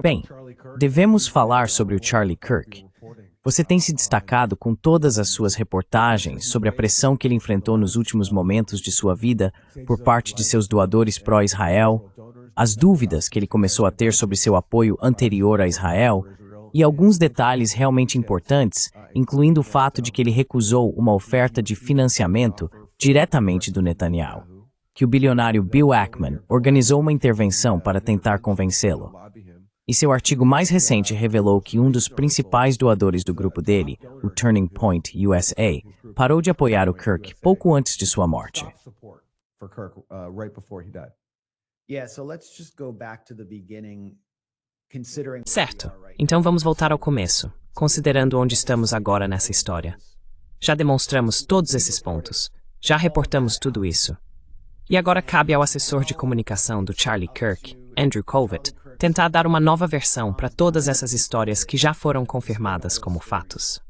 Bem, devemos falar sobre o Charlie Kirk. Você tem se destacado com todas as suas reportagens sobre a pressão que ele enfrentou nos últimos momentos de sua vida por parte de seus doadores pró-Israel, as dúvidas que ele começou a ter sobre seu apoio anterior a Israel e alguns detalhes realmente importantes, incluindo o fato de que ele recusou uma oferta de financiamento diretamente do Netanyahu, que o bilionário Bill Ackman organizou uma intervenção para tentar convencê-lo. E seu artigo mais recente revelou que um dos principais doadores do grupo dele, o Turning Point USA, parou de apoiar o Kirk pouco antes de sua morte. Certo. Então vamos voltar ao começo, considerando onde estamos agora nessa história. Já demonstramos todos esses pontos. Já reportamos tudo isso. E agora cabe ao assessor de comunicação do Charlie Kirk, Andrew Colvett, tentar dar uma nova versão para todas essas histórias que já foram confirmadas como fatos.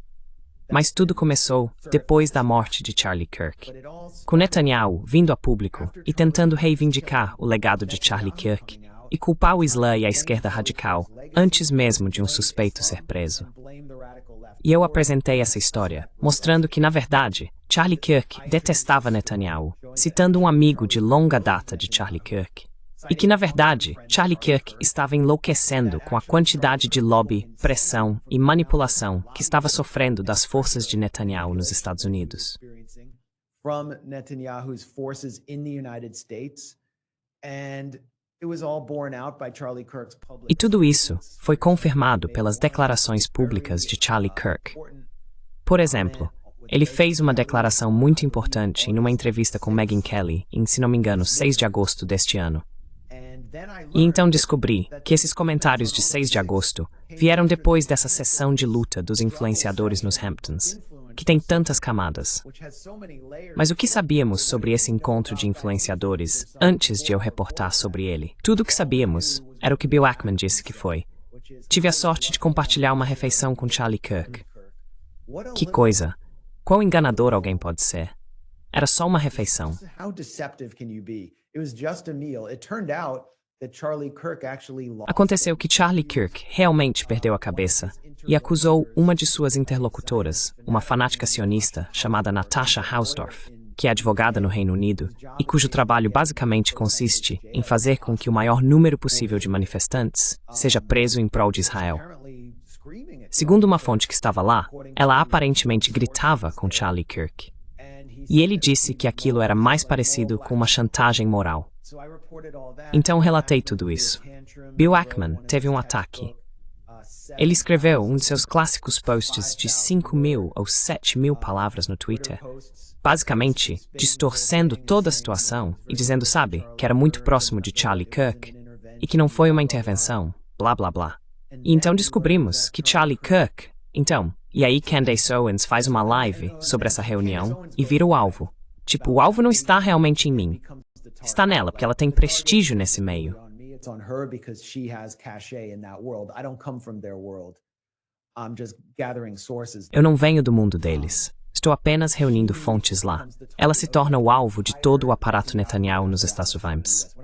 Mas tudo começou depois da morte de Charlie Kirk, com Netanyahu vindo a público e tentando reivindicar o legado de Charlie Kirk e culpar o Islã e a esquerda radical antes mesmo de um suspeito ser preso. E eu apresentei essa história, mostrando que, na verdade, Charlie Kirk detestava Netanyahu, citando um amigo de longa data de Charlie Kirk. E que, na verdade, Charlie Kirk estava enlouquecendo com a quantidade de lobby, pressão e manipulação que estava sofrendo das forças de Netanyahu nos Estados Unidos. E tudo isso foi confirmado pelas declarações públicas de Charlie Kirk. Por exemplo, ele fez uma declaração muito importante em uma entrevista com Megyn Kelly em, se não me engano, 6 de agosto deste ano. E então descobri que esses comentários de 6 de agosto vieram depois dessa sessão de luta dos influenciadores nos Hamptons, que tem tantas camadas. Mas o que sabíamos sobre esse encontro de influenciadores antes de eu reportar sobre ele? Tudo o que sabíamos era o que Bill Ackman disse que foi. Tive a sorte de compartilhar uma refeição com Charlie Kirk. Que coisa! Quão enganador alguém pode ser? Era só uma refeição. Aconteceu que Charlie Kirk realmente perdeu a cabeça e acusou uma de suas interlocutoras, uma fanática sionista chamada Natasha Hausdorff, que é advogada no Reino Unido e cujo trabalho basicamente consiste em fazer com que o maior número possível de manifestantes seja preso em prol de Israel. Segundo uma fonte que estava lá, ela aparentemente gritava com Charlie Kirk. E ele disse que aquilo era mais parecido com uma chantagem moral. Então relatei tudo isso. Bill Ackman teve um ataque. Ele escreveu um de seus clássicos posts de 5.000 ou 7.000 palavras no Twitter, basicamente distorcendo toda a situação e dizendo, sabe, que era muito próximo de Charlie Kirk e que não foi uma intervenção, blá blá blá. E então descobrimos que Charlie Kirk, e aí Candace Owens faz uma live sobre essa reunião e vira o alvo. Tipo, o alvo não está realmente em mim. Está nela, porque ela tem prestígio nesse meio. Eu não venho do mundo deles. Estou apenas reunindo fontes lá. Ela se torna o alvo de todo o aparato Netanyahu nos Estados Unidos.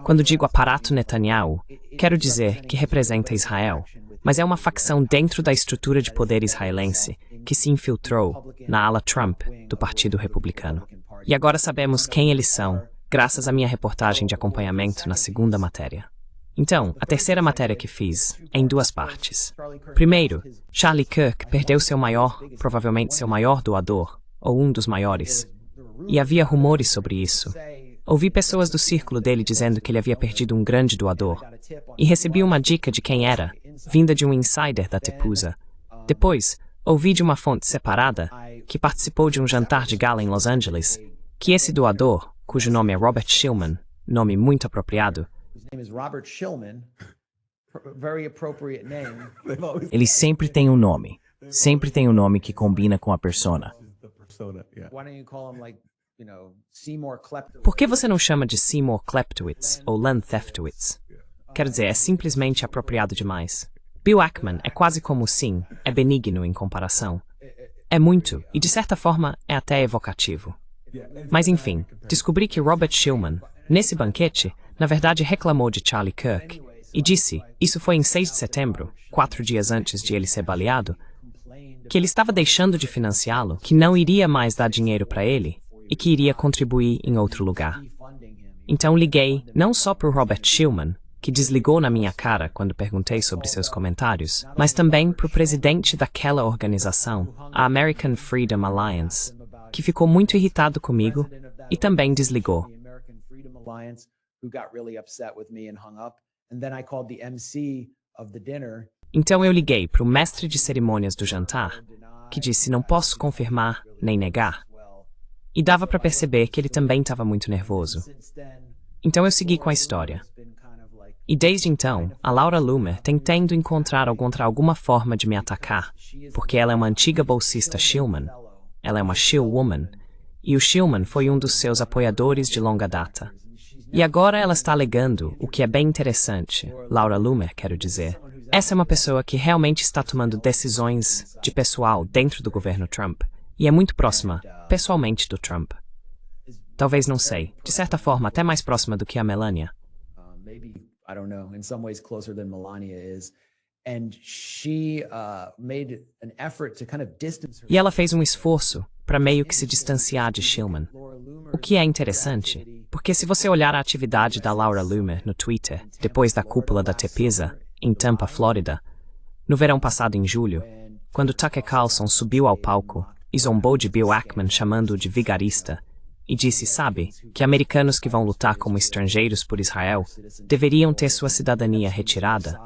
Quando digo aparato Netanyahu, quero dizer que representa Israel, mas é uma facção dentro da estrutura de poder israelense que se infiltrou na ala Trump do Partido Republicano. E agora sabemos quem eles são, graças à minha reportagem de acompanhamento na segunda matéria. Então, a terceira matéria que fiz é em 2 partes. Primeiro, Charlie Kirk perdeu seu maior, provavelmente seu maior doador, ou um dos maiores. E havia rumores sobre isso. Ouvi pessoas do círculo dele dizendo que ele havia perdido um grande doador. E recebi uma dica de quem era, vinda de um insider da Tepusa. Depois, ouvi de uma fonte separada, que participou de um jantar de gala em Los Angeles, que esse doador, cujo nome é Robert Shillman, nome muito apropriado, ele sempre tem um nome. Sempre tem um nome que combina com a persona. Por que você não chama de Seymour Kleptowitz ou Len Theftowitz? Quer dizer, é simplesmente apropriado demais. Bill Ackman é quase como Sim, é benigno em comparação. É muito, e de certa forma é até evocativo. Mas enfim, descobri que Robert Shillman, nesse banquete, na verdade reclamou de Charlie Kirk e disse, isso foi em 6 de setembro, 4 dias antes de ele ser baleado, que ele estava deixando de financiá-lo, que não iria mais dar dinheiro para ele e que iria contribuir em outro lugar. Então liguei não só para o Robert Schillman, que desligou na minha cara quando perguntei sobre seus comentários, mas também para o presidente daquela organização, a American Freedom Alliance, que ficou muito irritado comigo e também desligou. Então eu liguei para o mestre de cerimônias do jantar, que disse não posso confirmar nem negar. E dava para perceber que ele também estava muito nervoso. Então eu segui com a história. E desde então, a Laura Loomer tem tendo encontrar alguma forma de me atacar, porque ela é uma antiga bolsista Schillman, ela é uma Schillwoman, e o Schillman foi um dos seus apoiadores de longa data. E agora ela está alegando, o que é bem interessante, Laura Loomer, quero dizer. Essa é uma pessoa que realmente está tomando decisões de pessoal dentro do governo Trump, e é muito próxima, pessoalmente, do Trump. Talvez não sei, de certa forma até mais próxima do que a Melania. I don't know, in some ways closer than Melania is. And she made an effort to kind of distance E ela fez um esforço para meio que se distanciar de Schillman. O que é interessante, porque se você olhar a atividade da Laura Loomer no Twitter, depois da cúpula da Tepeza, em Tampa, Flórida, no verão passado em julho, quando Tucker Carlson subiu ao palco e zombou de Bill Ackman chamando-o de vigarista, e disse, sabe, que americanos que vão lutar como estrangeiros por Israel deveriam ter sua cidadania retirada,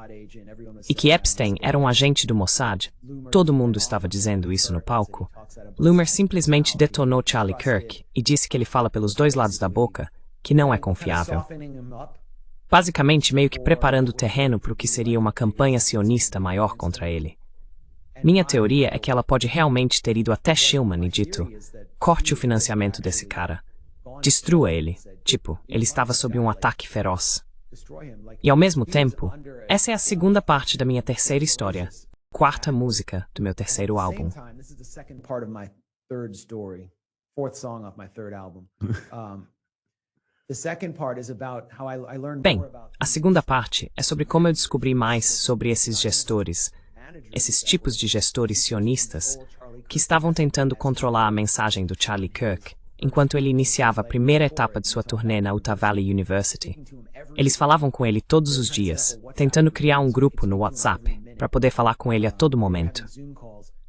e que Epstein era um agente do Mossad. Todo mundo estava dizendo isso no palco. Loomer simplesmente detonou Charlie Kirk e disse que ele fala pelos dois lados da boca, que não é confiável. Basicamente, meio que preparando o terreno para o que seria uma campanha sionista maior contra ele. Minha teoria é que ela pode realmente ter ido até Schillman e dito, corte o financiamento desse cara. Destrua ele. Tipo, ele estava sob um ataque feroz. E ao mesmo tempo, essa é a segunda parte da minha terceira história, quarta música do meu terceiro álbum. Bem, a segunda parte é sobre como eu descobri mais sobre esses gestores, esses tipos de gestores sionistas que estavam tentando controlar a mensagem do Charlie Kirk enquanto ele iniciava a primeira etapa de sua turnê na Utah Valley University. Eles falavam com ele todos os dias, tentando criar um grupo no WhatsApp para poder falar com ele a todo momento.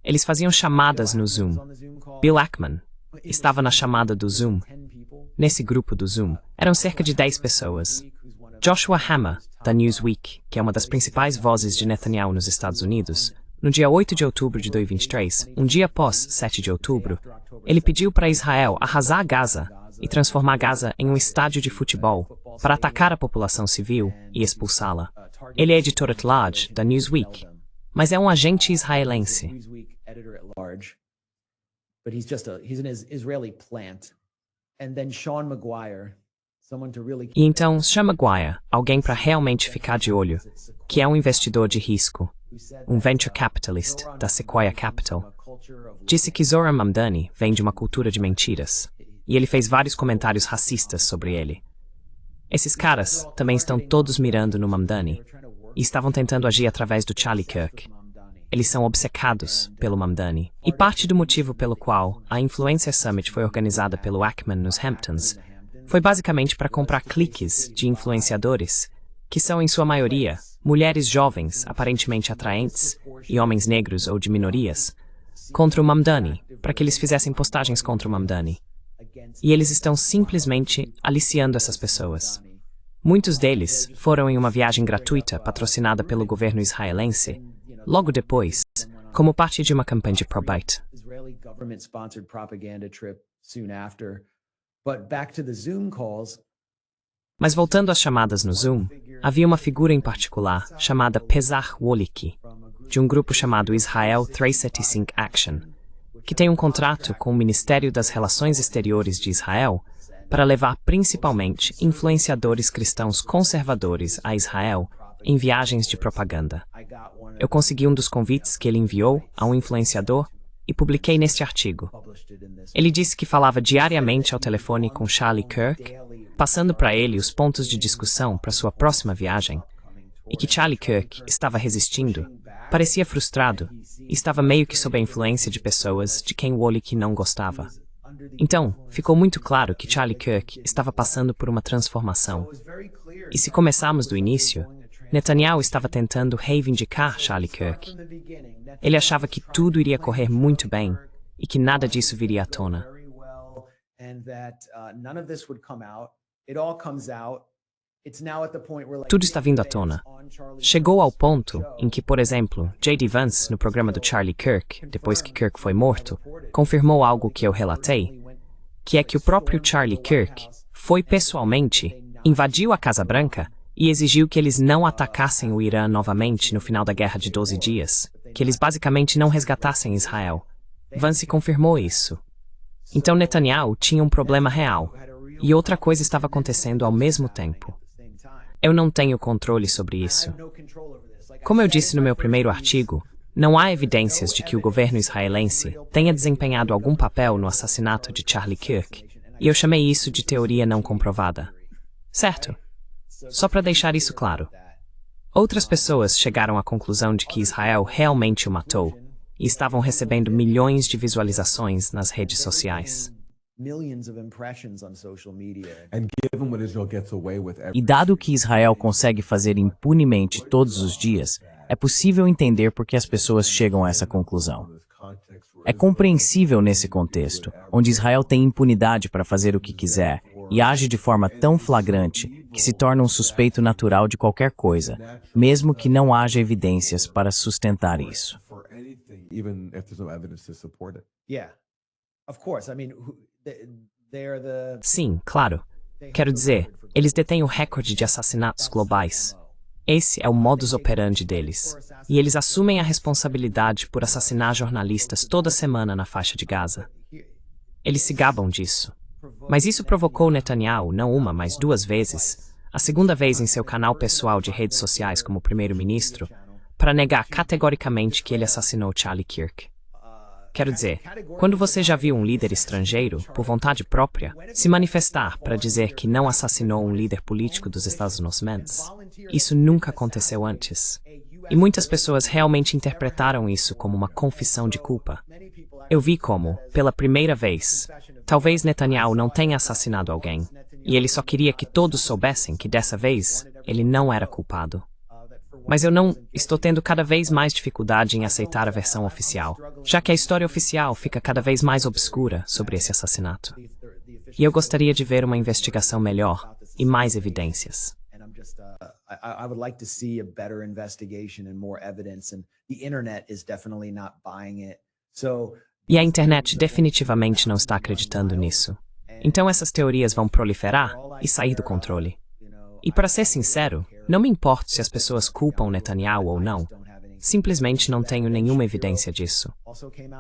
Eles faziam chamadas no Zoom. Bill Ackman estava na chamada do Zoom. Nesse grupo do Zoom, eram cerca de 10 pessoas. Joshua Hammer, da Newsweek, que é uma das principais vozes de Netanyahu nos Estados Unidos, no dia 8 de outubro de 2023, um dia após 7 de outubro, ele pediu para Israel arrasar Gaza e transformar Gaza em um estádio de futebol para atacar a população civil e expulsá-la. Ele é editor at large da Newsweek, mas é um agente israelense. E então, Sean Maguire, alguém para realmente ficar de olho, que é um investidor de risco, um venture capitalist da Sequoia Capital, disse que Zohran Mamdani vem de uma cultura de mentiras, e ele fez vários comentários racistas sobre ele. Esses caras também estão todos mirando no Mamdani, e estavam tentando agir através do Charlie Kirk. Eles são obcecados pelo Mamdani, e parte do motivo pelo qual a Influencer Summit foi organizada pelo Ackman nos Hamptons foi basicamente para comprar cliques de influenciadores, que são, em sua maioria, mulheres jovens, aparentemente atraentes, e homens negros ou de minorias, contra o Mamdani, para que eles fizessem postagens contra o Mamdani. E eles estão simplesmente aliciando essas pessoas. Muitos deles foram em uma viagem gratuita patrocinada pelo governo israelense, logo depois, como parte de uma campanha de pro-bite. Mas voltando às chamadas no Zoom, havia uma figura em particular chamada Pesach Wolicki, de um grupo chamado Israel 375 Action, que tem um contrato com o Ministério das Relações Exteriores de Israel para levar principalmente influenciadores cristãos conservadores a Israel em viagens de propaganda. Eu consegui um dos convites que ele enviou a um influenciador e publiquei neste artigo. Ele disse que falava diariamente ao telefone com Charlie Kirk passando para ele os pontos de discussão para sua próxima viagem, e que Charlie Kirk estava resistindo, parecia frustrado e estava meio que sob a influência de pessoas de quem Wolick não gostava. Então, ficou muito claro que Charlie Kirk estava passando por uma transformação. E se começarmos do início, Netanyahu estava tentando reivindicar Charlie Kirk. Ele achava que tudo iria correr muito bem e que nada disso viria à tona. Tudo está vindo à tona. Chegou ao ponto em que, por exemplo, J.D. Vance, no programa do Charlie Kirk, depois que Kirk foi morto, confirmou algo que eu relatei, que é que o próprio Charlie Kirk foi pessoalmente, invadiu a Casa Branca e exigiu que eles não atacassem o Irã novamente no final da Guerra de 12 Dias, que eles basicamente não resgatassem Israel. Vance confirmou isso. Então Netanyahu tinha um problema real, e outra coisa estava acontecendo ao mesmo tempo. Eu não tenho controle sobre isso. Como eu disse no meu primeiro artigo, não há evidências de que o governo israelense tenha desempenhado algum papel no assassinato de Charlie Kirk, e eu chamei isso de teoria não comprovada. Certo? Só para deixar isso claro. Outras pessoas chegaram à conclusão de que Israel realmente o matou, e estavam recebendo milhões de visualizações nas redes sociais. E dado que Israel consegue fazer impunemente todos os dias, é possível entender por que as pessoas chegam a essa conclusão. É compreensível nesse contexto, onde Israel tem impunidade para fazer o que quiser e age de forma tão flagrante que se torna um suspeito natural de qualquer coisa, mesmo que não haja evidências para sustentar isso. Sim, claro. Quero dizer, eles detêm o recorde de assassinatos globais. Esse é o modus operandi deles. E eles assumem a responsabilidade por assassinar jornalistas toda semana na faixa de Gaza. Eles se gabam disso. Mas isso provocou Netanyahu, não uma, mas duas vezes, a segunda vez em seu canal pessoal de redes sociais como primeiro-ministro, para negar categoricamente que ele assassinou Charlie Kirk. Quero dizer, quando você já viu um líder estrangeiro, por vontade própria, se manifestar para dizer que não assassinou um líder político dos Estados Unidos, isso nunca aconteceu antes. E muitas pessoas realmente interpretaram isso como uma confissão de culpa. Eu vi como, pela primeira vez, talvez Netanyahu não tenha assassinado alguém, e ele só queria que todos soubessem que dessa vez ele não era culpado. Mas eu não estou tendo cada vez mais dificuldade em aceitar a versão oficial, já que a história oficial fica cada vez mais obscura sobre esse assassinato. E eu gostaria de ver uma investigação melhor e mais evidências. I would like to see a better investigation and more evidence, and the internet is definitely not buying it. E a internet definitivamente não está acreditando nisso. Então essas teorias vão proliferar e sair do controle. E para ser sincero, não me importo se as pessoas culpam Netanyahu ou não. Simplesmente não tenho nenhuma evidência disso.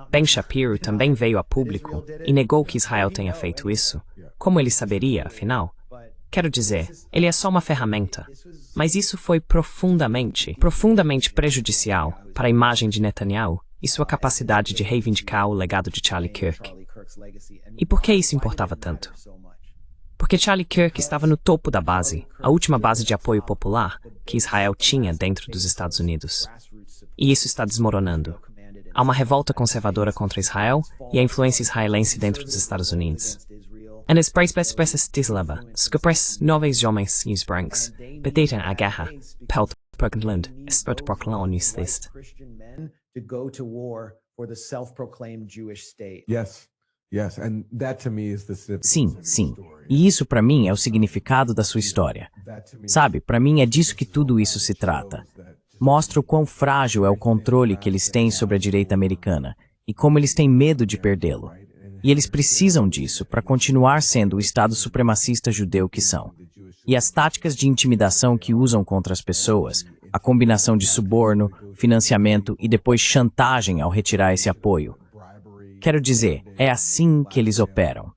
Ben Shapiro também veio a público e negou que Israel tenha feito isso. Como ele saberia, afinal? Quero dizer, ele é só uma ferramenta. Mas isso foi profundamente prejudicial para a imagem de Netanyahu e sua capacidade de reivindicar o legado de Charlie Kirk. E por que isso importava tanto? Porque Charlie Kirk estava no topo da base, a última base de apoio popular que Israel tinha dentro dos Estados Unidos. E isso está desmoronando. Há uma revolta conservadora contra Israel e a influência israelense dentro dos Estados Unidos. And as pressas desleva, skupres novos homens e brancos, bedetem a guerra, pelt Portland, espert proclamar-nos list. Sim, sim. E isso para mim é o significado da sua história. Sabe, para mim é disso que tudo isso se trata. Mostra o quão frágil é o controle que eles têm sobre a direita americana e como eles têm medo de perdê-lo. E eles precisam disso para continuar sendo o Estado supremacista judeu que são. E as táticas de intimidação que usam contra as pessoas, a combinação de suborno, financiamento e depois chantagem ao retirar esse apoio. Quero dizer, é assim que eles operam.